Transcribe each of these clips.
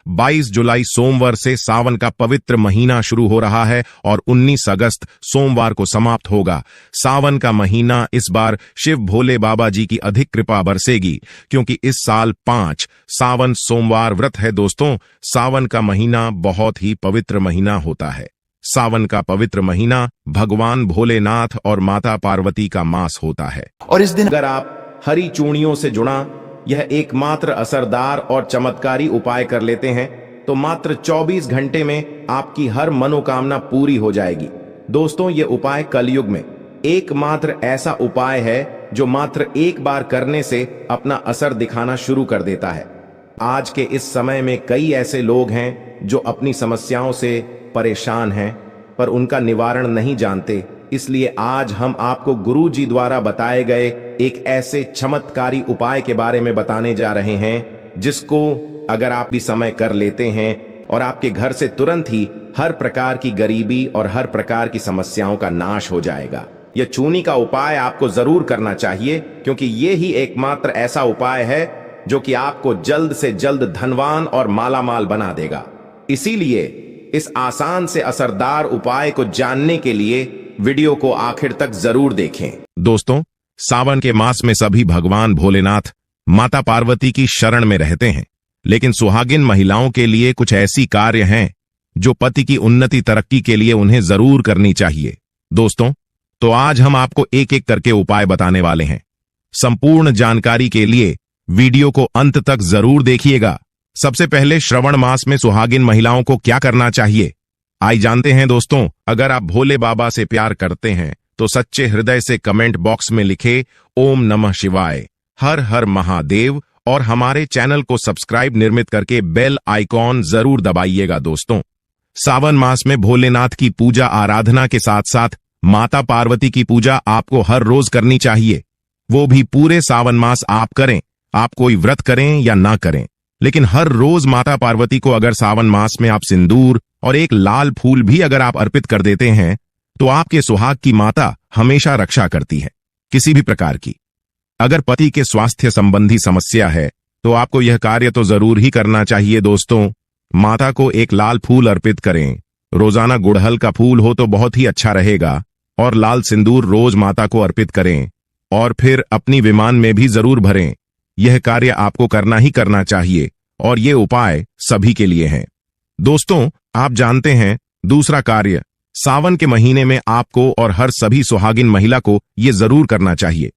22 जुलाई सोमवार से सावन का पवित्र महीना शुरू हो रहा है और 19 अगस्त सोमवार को समाप्त होगा। सावन का महीना इस बार शिव भोले बाबा जी की अधिक कृपा बरसेगी, क्योंकि इस साल 5 सावन सोमवार व्रत है। दोस्तों, सावन का महीना बहुत ही पवित्र महीना होता है। सावन का पवित्र महीना भगवान भोलेनाथ और माता पार्वती का मास होता है और इस दिन अगर आप हरी चूड़ियों से जुड़ा यह एकमात्र असरदार और चमत्कारी उपाय कर लेते हैं तो मात्र 24 घंटे में आपकी हर मनोकामना पूरी हो जाएगी। दोस्तों, यह उपाय कलयुग में एकमात्र ऐसा उपाय है जो मात्र एक बार करने से अपना असर दिखाना शुरू कर देता है। आज के इस समय में कई ऐसे लोग हैं जो अपनी समस्याओं से परेशान हैं पर उनका निवारण नहीं जानते। इसलिए आज हम आपको गुरु जी द्वारा बताए गए एक ऐसे चमत्कारी उपाय के बारे में बताने जा रहे हैं जिसको अगर आप भी समय कर लेते हैं और आपके घर से तुरंत ही हर प्रकार की गरीबी और हर प्रकार की समस्याओं का नाश हो जाएगा। यह चूनी का उपाय आपको जरूर करना चाहिए, क्योंकि ये ही एकमात्र ऐसा उपाय है जो कि आपको जल्द से जल्द धनवान और मालामाल बना देगा। इसीलिए इस आसान से असरदार उपाय को जानने के लिए वीडियो को आखिर तक जरूर देखें। दोस्तों, सावन के मास में सभी भगवान भोलेनाथ माता पार्वती की शरण में रहते हैं, लेकिन सुहागिन महिलाओं के लिए कुछ ऐसी कार्य हैं जो पति की उन्नति तरक्की के लिए उन्हें जरूर करनी चाहिए। दोस्तों, तो आज हम आपको एक एक करके उपाय बताने वाले हैं। संपूर्ण जानकारी के लिए वीडियो को अंत तक जरूर देखिएगा। सबसे पहले श्रवण मास में सुहागिन महिलाओं को क्या करना चाहिए, आइए जानते हैं। दोस्तों, अगर आप भोले बाबा से प्यार करते हैं तो सच्चे हृदय से कमेंट बॉक्स में लिखे ओम नमः शिवाय, हर हर महादेव और हमारे चैनल को सब्सक्राइब निर्मित करके बेल आइकॉन जरूर दबाइएगा। दोस्तों, सावन मास में भोलेनाथ की पूजा आराधना के साथ साथ माता पार्वती की पूजा आपको हर रोज करनी चाहिए। वो भी पूरे सावन मास आप करें, आप कोई व्रत करें या ना करें, लेकिन हर रोज माता पार्वती को अगर सावन मास में आप सिंदूर और एक लाल फूल भी अगर आप अर्पित कर देते हैं तो आपके सुहाग की माता हमेशा रक्षा करती है किसी भी प्रकार की। अगर पति के स्वास्थ्य संबंधी समस्या है तो आपको यह कार्य तो जरूर ही करना चाहिए। दोस्तों, माता को एक लाल फूल अर्पित करें। रोजाना गुड़हल का फूल हो तो बहुत ही अच्छा रहेगा और लाल सिंदूर रोज माता को अर्पित करें और फिर अपनी विमान में भी जरूर भरें। यह कार्य आपको करना ही करना चाहिए और ये उपाय सभी के लिए हैं। दोस्तों, आप जानते हैं दूसरा कार्य सावन के महीने में आपको और हर सभी सुहागिन महिला को ये जरूर करना चाहिए।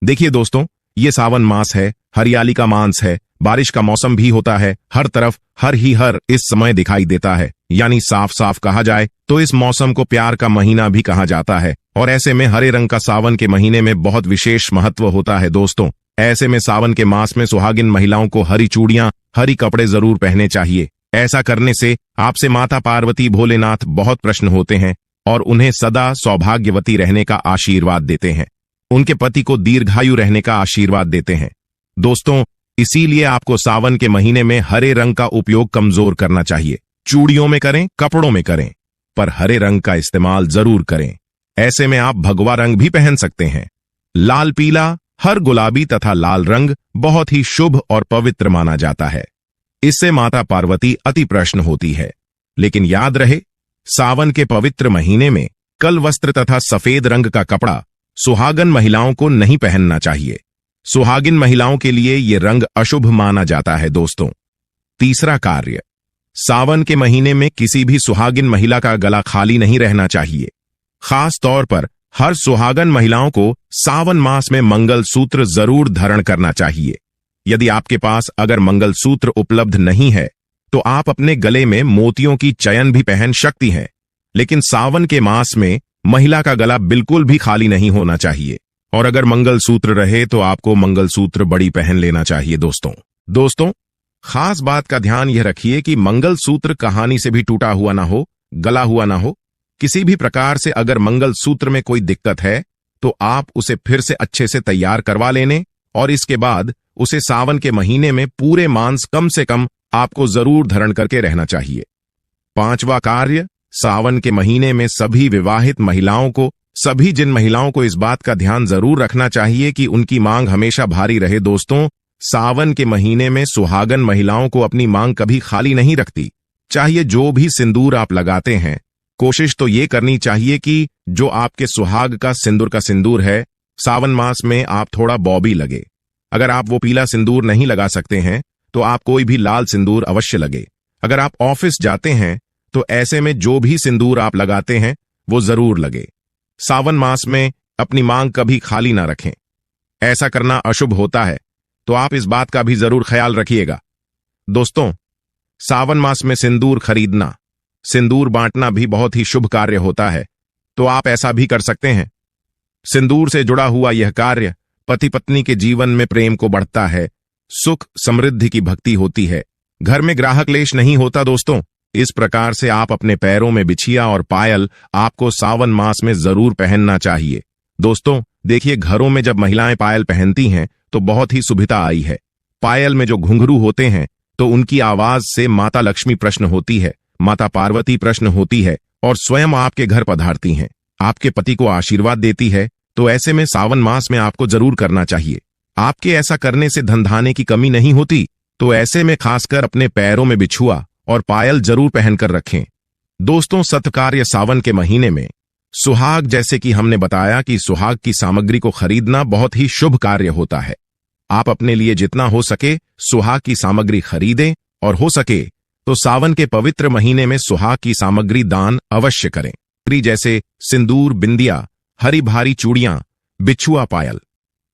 देखिए दोस्तों, ये सावन मास है, हरियाली का मास है, बारिश का मौसम भी होता है, हर तरफ हर इस समय दिखाई देता है, यानी साफ साफ कहा जाए तो इस मौसम को प्यार का महीना भी कहा जाता है और ऐसे में हरे रंग का सावन के महीने में बहुत विशेष महत्व होता है। दोस्तों, ऐसे में सावन के मास में सुहागिन महिलाओं को हरी चूड़ियां, हरी कपड़े जरूर पहनने चाहिए। ऐसा करने से आपसे माता पार्वती भोलेनाथ बहुत प्रसन्न होते हैं और उन्हें सदा सौभाग्यवती रहने का आशीर्वाद देते हैं, उनके पति को दीर्घायु रहने का आशीर्वाद देते हैं। दोस्तों, इसीलिए आपको सावन के महीने में हरे रंग का उपयोग कमजोर करना चाहिए। चूड़ियों में करें, कपड़ों में करें, पर हरे रंग का इस्तेमाल जरूर करें। ऐसे में आप भगवा रंग भी पहन सकते हैं। लाल, पीला, हर गुलाबी तथा लाल रंग बहुत ही शुभ और पवित्र माना जाता है। इससे माता पार्वती अति प्रसन्न होती है। लेकिन याद रहे, सावन के पवित्र महीने में कल वस्त्र तथा सफेद रंग का कपड़ा सुहागन महिलाओं को नहीं पहनना चाहिए। सुहागिन महिलाओं के लिए ये रंग अशुभ माना जाता है। दोस्तों, तीसरा कार्य, सावन के महीने में किसी भी सुहागिन महिला का गला खाली नहीं रहना चाहिए। खास तौर पर हर सुहागन महिलाओं को सावन मास में मंगल सूत्र जरूर धारण करना चाहिए। यदि आपके पास अगर मंगल सूत्र उपलब्ध नहीं है तो आप अपने गले में मोतियों की चयन भी पहन सकती हैं, लेकिन सावन के मास में महिला का गला बिल्कुल भी खाली नहीं होना चाहिए और अगर मंगल सूत्र रहे तो आपको मंगल सूत्र बड़ी पहन लेना चाहिए। दोस्तों, खास बात का ध्यान यह रखिए कि मंगल सूत्र कहानी से भी टूटा हुआ ना हो, गला हुआ ना हो। किसी भी प्रकार से अगर मंगल सूत्र में कोई दिक्कत है तो आप उसे फिर से अच्छे से तैयार करवा लेने और इसके बाद उसे सावन के महीने में पूरे मांस कम से कम आपको जरूर धारण करके रहना चाहिए। पांचवा कार्य, सावन के महीने में सभी विवाहित महिलाओं को, जिन महिलाओं को इस बात का ध्यान जरूर रखना चाहिए कि उनकी मांग हमेशा भारी रहे। दोस्तों, सावन के महीने में सुहागन महिलाओं को अपनी मांग कभी खाली नहीं रखती। चाहिए जो भी सिंदूर आप लगाते हैं, कोशिश तो ये करनी चाहिए कि जो आपके सुहाग का सिंदूर है, सावन मास में आप थोड़ा बॉबी लगे। अगर आप वो पीला सिंदूर नहीं लगा सकते हैं तो आप कोई भी लाल सिंदूर अवश्य लगे। अगर आप ऑफिस जाते हैं तो ऐसे में जो भी सिंदूर आप लगाते हैं वो जरूर लगे। सावन मास में अपनी मांग कभी खाली ना रखें, ऐसा करना अशुभ होता है, तो आप इस बात का भी जरूर ख्याल रखिएगा। दोस्तों, सावन मास में सिंदूर खरीदना, सिंदूर बांटना भी बहुत ही शुभ कार्य होता है, तो आप ऐसा भी कर सकते हैं। सिंदूर से जुड़ा हुआ यह कार्य पति पत्नी के जीवन में प्रेम को बढ़ता है, सुख समृद्धि की भक्ति होती है, घर में ग्राह क्लेश नहीं होता। दोस्तों, इस प्रकार से आप अपने पैरों में बिछिया और पायल आपको सावन मास में जरूर पहनना चाहिए। दोस्तों देखिए, घरों में जब महिलाएं पायल पहनती हैं तो बहुत ही सुभिता आई है। पायल में जो घुंघरू होते हैं तो उनकी आवाज से माता लक्ष्मी प्रश्न होती है, माता पार्वती प्रश्न होती है और स्वयं आपके घर पधारती हैं, आपके पति को आशीर्वाद देती है। तो ऐसे में सावन मास में आपको जरूर करना चाहिए। आपके ऐसा करने से धन धान्य की कमी नहीं होती, तो ऐसे में खासकर अपने पैरों में बिछुआ और पायल जरूर पहनकर रखें। दोस्तों, सत्कार्य सावन के महीने में सुहाग, जैसे कि हमने बताया कि सुहाग की सामग्री को खरीदना बहुत ही शुभ कार्य होता है। आप अपने लिए जितना हो सके सुहाग की सामग्री खरीदें और हो सके तो सावन के पवित्र महीने में सुहाग की सामग्री दान अवश्य करें, जैसे सिंदूर, बिंदिया, हरी भारी चूड़ियां, बिछुआ, पायल।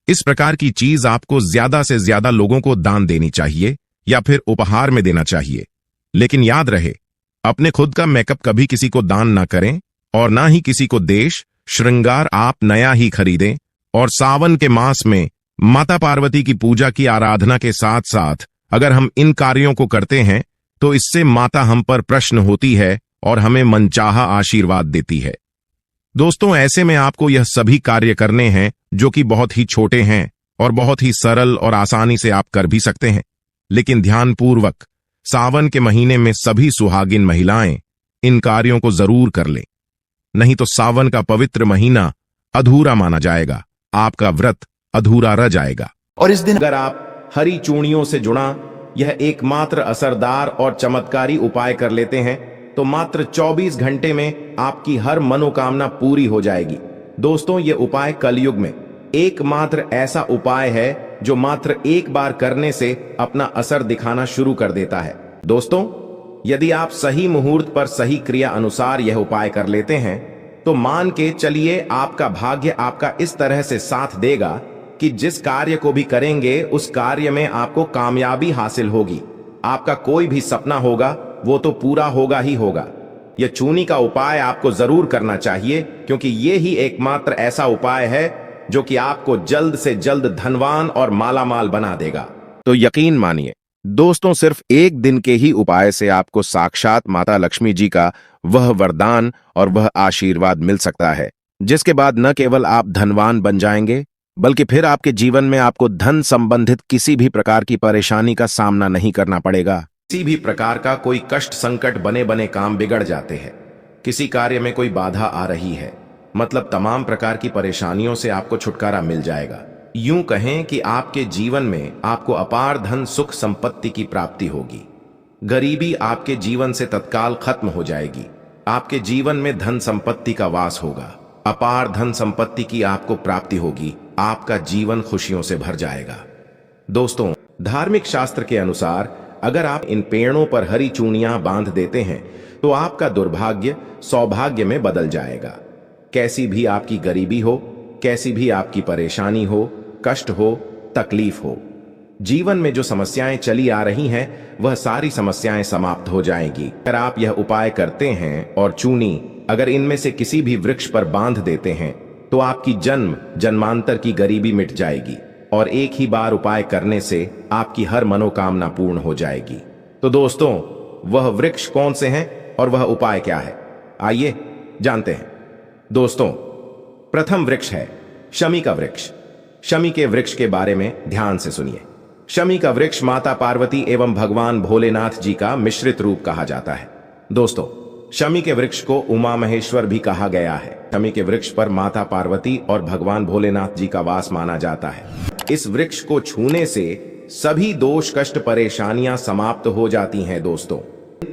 इस प्रकार की चीज आपको ज्यादा से ज्यादा लोगों को दान देनी चाहिए या फिर उपहार में देना चाहिए। लेकिन याद रहे, अपने खुद का मेकअप कभी किसी को दान ना करें और ना ही किसी को देश श्रृंगार आप नया ही खरीदें। और सावन के मास में माता पार्वती की पूजा की आराधना के साथ साथ अगर हम इन कार्यों को करते हैं तो इससे माता हम पर प्रसन्न होती है और हमें मनचाहा आशीर्वाद देती है। दोस्तों, ऐसे में आपको यह सभी कार्य करने हैं जो कि बहुत ही छोटे हैं और बहुत ही सरल और आसानी से आप कर भी सकते हैं। लेकिन ध्यानपूर्वक सावन के महीने में सभी सुहागिन महिलाएं इन कार्यों को जरूर कर लें, नहीं तो सावन का पवित्र महीना अधूरा माना जाएगा, आपका व्रत अधूरा रह जाएगा। और इस दिन अगर आप हरी चूड़ियों से जुड़ा यह एकमात्र असरदार और चमत्कारी उपाय कर लेते हैं तो मात्र 24 घंटे में आपकी हर मनोकामना पूरी हो जाएगी। दोस्तों, यह उपाय कलयुग में एकमात्र ऐसा उपाय है जो मात्र एक बार करने से अपना असर दिखाना शुरू कर देता है। दोस्तों, यदि आप सही मुहूर्त पर सही क्रिया अनुसार यह उपाय कर लेते हैं तो मान के चलिए आपका भाग्य आपका इस तरह से साथ देगा कि जिस कार्य को भी करेंगे उस कार्य में आपको कामयाबी हासिल होगी। आपका कोई भी सपना होगा वो तो पूरा होगा ही होगा। यह चूनी का उपाय आपको जरूर करना चाहिए, क्योंकि ये ही एकमात्र ऐसा उपाय है जो कि आपको जल्द से जल्द धनवान और मालामाल बना देगा। तो यकीन मानिए दोस्तों, सिर्फ एक दिन के ही उपाय से आपको साक्षात माता लक्ष्मी जी का वह वरदान और वह आशीर्वाद मिल सकता है, जिसके बाद न केवल आप धनवान बन जाएंगे बल्कि फिर आपके जीवन में आपको धन संबंधित किसी भी प्रकार की परेशानी का सामना नहीं करना पड़ेगा। किसी भी प्रकार का कोई कष्ट संकट बने बने काम बिगड़ जाते हैं, किसी कार्य में कोई बाधा आ रही है, मतलब तमाम प्रकार की परेशानियों से आपको छुटकारा मिल जाएगा। यूं कहें कि आपके जीवन में आपको अपार धन सुख संपत्ति की प्राप्ति होगी। गरीबी आपके जीवन से तत्काल खत्म हो जाएगी। आपके जीवन में धन संपत्ति का वास होगा, अपार धन संपत्ति की आपको प्राप्ति होगी, आपका जीवन खुशियों से भर जाएगा। दोस्तों, धार्मिक शास्त्र के अनुसार अगर आप इन पेड़ों पर हरी चूड़ियां बांध देते हैं तो आपका दुर्भाग्य सौभाग्य में बदल जाएगा। कैसी भी आपकी गरीबी हो, कैसी भी आपकी परेशानी हो, कष्ट हो, तकलीफ हो, जीवन में जो समस्याएं चली आ रही हैं वह सारी समस्याएं समाप्त हो जाएंगी। अगर आप यह उपाय करते हैं और चूनी अगर इनमें से किसी भी वृक्ष पर बांध देते हैं तो आपकी जन्म जन्मांतर की गरीबी मिट जाएगी और एक ही बार उपाय करने से आपकी हर मनोकामना पूर्ण हो जाएगी। तो दोस्तों, वह वृक्ष कौन से हैं और वह उपाय क्या है, आइए जानते हैं। दोस्तों, प्रथम वृक्ष है शमी का वृक्ष। शमी के वृक्ष के बारे में ध्यान से सुनिए। शमी का वृक्ष माता पार्वती एवं भगवान भोलेनाथ जी का मिश्रित रूप कहा जाता है। दोस्तों, शमी के वृक्ष को उमा महेश्वर भी कहा गया है। शमी के वृक्ष पर माता पार्वती और भगवान भोलेनाथ जी का वास माना जाता है। इस वृक्ष को छूने से सभी दोष कष्ट परेशानियां समाप्त हो जाती हैं दोस्तों।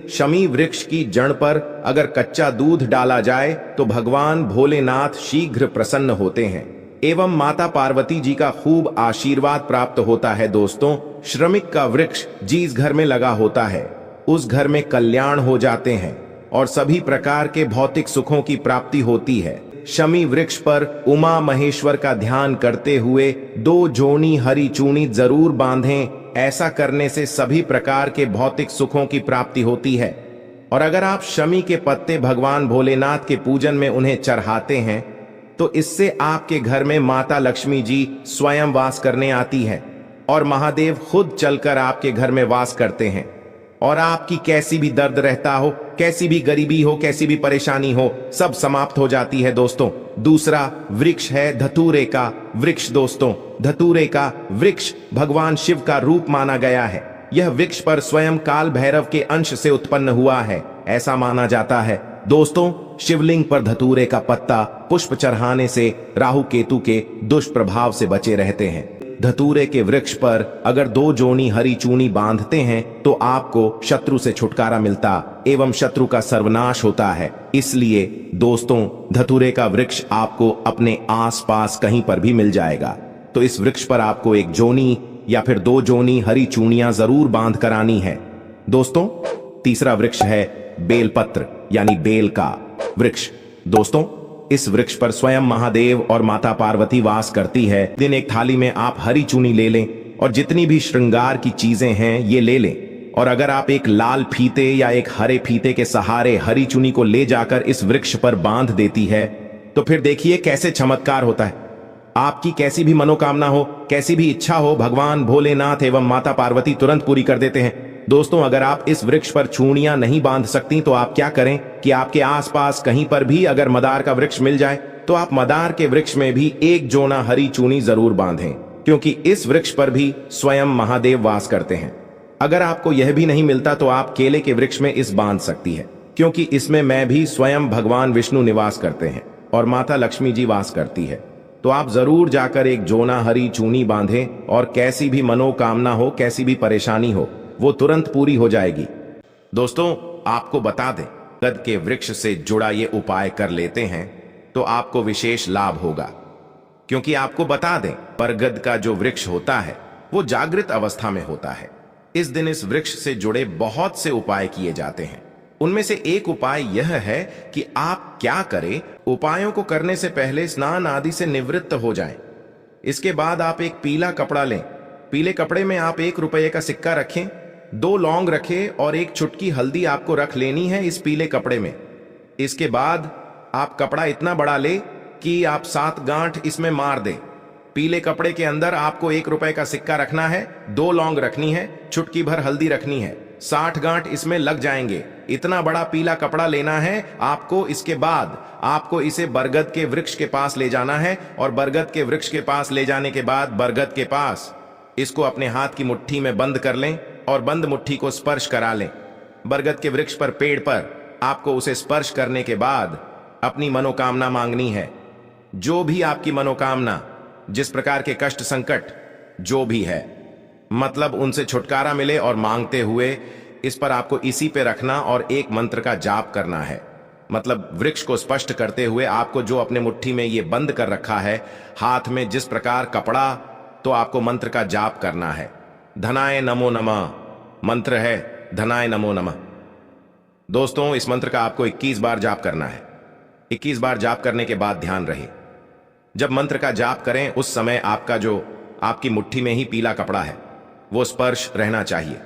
शमी वृक्ष की जड़ पर अगर कच्चा दूध डाला जाए तो भगवान भोलेनाथ शीघ्र प्रसन्न होते हैं एवं माता पार्वती जी का खूब आशीर्वाद प्राप्त होता है दोस्तों। श्रमिक का वृक्ष जिस घर में लगा होता है उस घर में कल्याण हो जाते हैं और सभी प्रकार के भौतिक सुखों की प्राप्ति होती है। शमी वृक्ष पर उमा महेश्वर का ध्यान करते हुए 2 जोनी हरी चूनी जरूर बांधें। ऐसा करने से सभी प्रकार के भौतिक सुखों की प्राप्ति होती है। और अगर आप शमी के पत्ते भगवान भोलेनाथ के पूजन में उन्हें चढ़ाते हैं तो इससे आपके घर में माता लक्ष्मी जी स्वयं वास करने आती हैं और महादेव खुद चलकर आपके घर में वास करते हैं। और आपकी कैसी भी दर्द रहता हो, कैसी भी गरीबी हो, कैसी भी परेशानी हो, सब समाप्त हो जाती है दोस्तों। दूसरा वृक्ष है धतूरे का वृक्ष दोस्तों। धतूरे का वृक्ष भगवान शिव का रूप माना गया है। यह वृक्ष पर स्वयं काल भैरव के अंश से उत्पन्न हुआ है, ऐसा माना जाता है दोस्तों। शिवलिंग पर धतूरे का पत्ता पुष्प चढ़ाने से राहु केतु के दुष्प्रभाव से बचे रहते हैं। धतूरे के वृक्ष पर अगर 2 जोनी हरी चूनी बांधते हैं तो आपको शत्रु से छुटकारा मिलता एवं शत्रु का सर्वनाश होता है। इसलिए दोस्तों धतूरे का वृक्ष आपको अपने आसपास कहीं पर भी मिल जाएगा। तो इस वृक्ष पर आपको 1 जोनी या फिर 2 जोनी हरी चूनियां जरूर बांध कर आनी है दोस्तों। तीसरा वृक्ष है बेलपत्र यानी बेल का वृक्ष दोस्तों। इस वृक्ष पर स्वयं महादेव और माता पार्वती वास करती है। दिन एक थाली में आप हरी चूनी ले लें और जितनी भी श्रृंगार की चीजें हैं ये ले लें। और अगर आप एक लाल फीते या एक हरे फीते के सहारे हरी चूनी को ले जाकर इस वृक्ष पर बांध देती है तो फिर देखिए कैसे चमत्कार होता है। आपकी कैसी भी मनोकामना हो, कैसी भी इच्छा हो, भगवान भोलेनाथ एवं माता पार्वती तुरंत पूरी कर देते हैं दोस्तों। अगर आप इस वृक्ष पर चूड़ियां नहीं बांध सकती तो आप क्या करें कि आपके आसपास कहीं पर भी अगर मदार का वृक्ष मिल जाए तो आप मदार के वृक्ष में भी 1 जोना हरी चूनी जरूर बांधें, क्योंकि इस वृक्ष पर भी स्वयं महादेव वास करते हैं। अगर आपको यह भी नहीं मिलता तो आप केले के वृक्ष में इस बांध सकती है, क्योंकि इसमें मैं भी स्वयं भगवान विष्णु निवास करते हैं और माता लक्ष्मी जी वास करती है। तो आप जरूर जाकर 1 जोना हरी चूनी बांधें और कैसी भी मनोकामना हो, कैसी भी परेशानी हो, वो तुरंत पूरी हो जाएगी दोस्तों। आपको बता दें बरगद के वृक्ष से जुड़ा ये उपाय कर लेते हैं तो आपको विशेष लाभ होगा, क्योंकि आपको बता दें बरगद का जो वृक्ष होता है वो जागृत अवस्था में होता है। इस दिन इस वृक्ष से जुड़े बहुत से उपाय किए जाते हैं। उनमें से एक उपाय यह है कि आप क्या करें, उपायों को करने से पहले स्नान आदि से निवृत्त हो जाएं। इसके बाद आप एक पीला कपड़ा लें। पीले कपड़े में आप 1 रुपये का सिक्का रखें, 2 लौंग रखें और 1 चुटकी हल्दी आपको रख लेनी है इस पीले कपड़े में। इसके बाद आप कपड़ा इतना बड़ा ले कि आप 7 गांठ इसमें मार दें। पीले कपड़े के अंदर आपको 1 रुपये का सिक्का रखना है, 2 लौंग रखनी है, चुटकी भर हल्दी रखनी है, 60 गांठ इसमें लग जाएंगे। इतना बड़ा पीला कपड़ा लेना है आपको। इसके बाद आपको इसे बरगद के वृक्ष के पास ले जाना है और बरगद के वृक्ष के पास ले जाने के बाद बरगद के पास इसको अपने हाथ की मुट्ठी में बंद कर लें और बंद मुट्ठी को स्पर्श करा लें। बरगद के वृक्ष पर पेड़ पर आपको उसे स्पर्श करने के बाद अपनी मनोकामना मांगनी है। जो भी आपकी मनोकामना, जिस प्रकार के कष्ट संकट जो भी है, मतलब उनसे छुटकारा मिले और मांगते हुए इस पर आपको इसी पे रखना और एक मंत्र का जाप करना है। मतलब वृक्ष को स्पष्ट करते हुए आपको जो अपने मुट्ठी में ये बंद कर रखा है हाथ में जिस प्रकार कपड़ा, तो आपको मंत्र का जाप करना है। धनाय नमो नमः मंत्र है, धनाय नमो नमः। दोस्तों इस मंत्र का आपको 21 बार जाप करना है। 21 बार जाप करने के बाद ध्यान रहे, जब मंत्र का जाप करें उस समय आपका जो आपकी मुट्ठी में ही पीला कपड़ा है वो स्पर्श रहना चाहिए।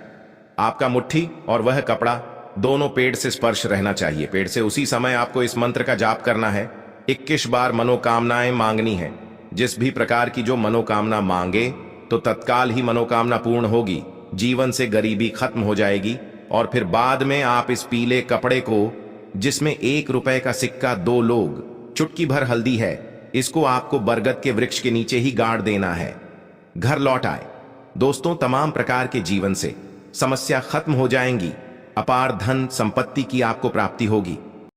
आपका मुट्ठी और वह कपड़ा दोनों पेड़ से स्पर्श रहना चाहिए। पेड़ से उसी समय आपको इस मंत्र का जाप करना है। 21 बार मनोकामनाएं मांगनी है। जिस भी प्रकार की जो मनोकामना मांगे तो तत्काल ही मनोकामना पूर्ण होगी, जीवन से गरीबी खत्म हो जाएगी। और फिर बाद में आप इस पीले कपड़े को, जिसमें 1 रुपए का सिक्का, 2 लोग, चुटकी भर हल्दी है, इसको आपको बरगद के वृक्ष के नीचे ही गाड़ देना है। घर लौट आए दोस्तों, तमाम प्रकार के जीवन से समस्या खत्म हो जाएंगी। अपार धन संपत्ति की आपको प्राप्ति होगी।